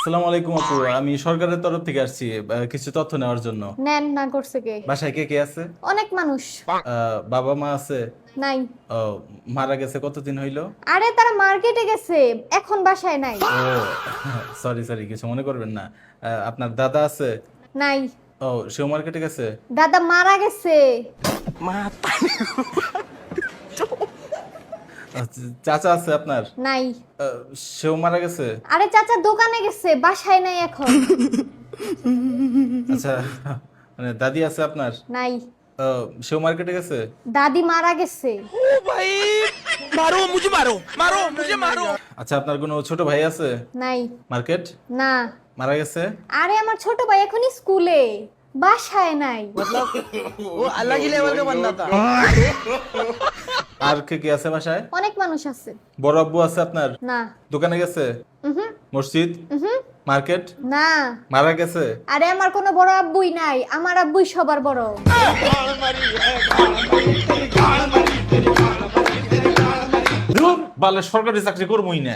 আসসালামু আলাইকুম আপু, আমি সরকারের তরফ থেকে আসছি কিছু তথ্য নেওয়ার জন্য। নেন না করছে কে? বাসায় কে কে আছে? অনেক মানুষ। বাবা মা আছে? নাই। ও, মারা গেছে কতদিন হইলো? আরে তারা মার্কেটে গেছে, এখন বাসায় নাই। ও সরি সরি, কিছু মনে করবেন না। আপনার দাদা আছে? নাই। ও, সেও মার্কেটে গেছে? দাদা মারা গেছে। চাচা আছে আপনার? নাই। আহ, সেও মারা গেছে? আরে চাচা দোকানে গেছে, বাসায় নাই এখন। আচ্ছা, মানে দাদি আছে আপনার? নাই। সেও মার্কেটে গেছে? দাদি মারা গেছে। আচ্ছা, আপনার কোনো ছোট ভাই আছে? নাই। মার্কেট না। মারা গেছে? আরে আমার ছোট ভাই এখন স্কুলে, বাসায় নাই। वो अलग ही लेवल का बंदा था। আর কে কে আছে বাসায়? অনেক মানুষ আছে। বড় আব্বু আছে আপনার? না। দোকানে গেছে? উহুম, মসজিদ? উহুম, মার্কেট? না। মারা গেছে? আরে আমার কোনো বড় আব্বুই নাই, আমার আব্বুই সবার বড়। ধুর, বালে সরকারি চাকরি করবই না।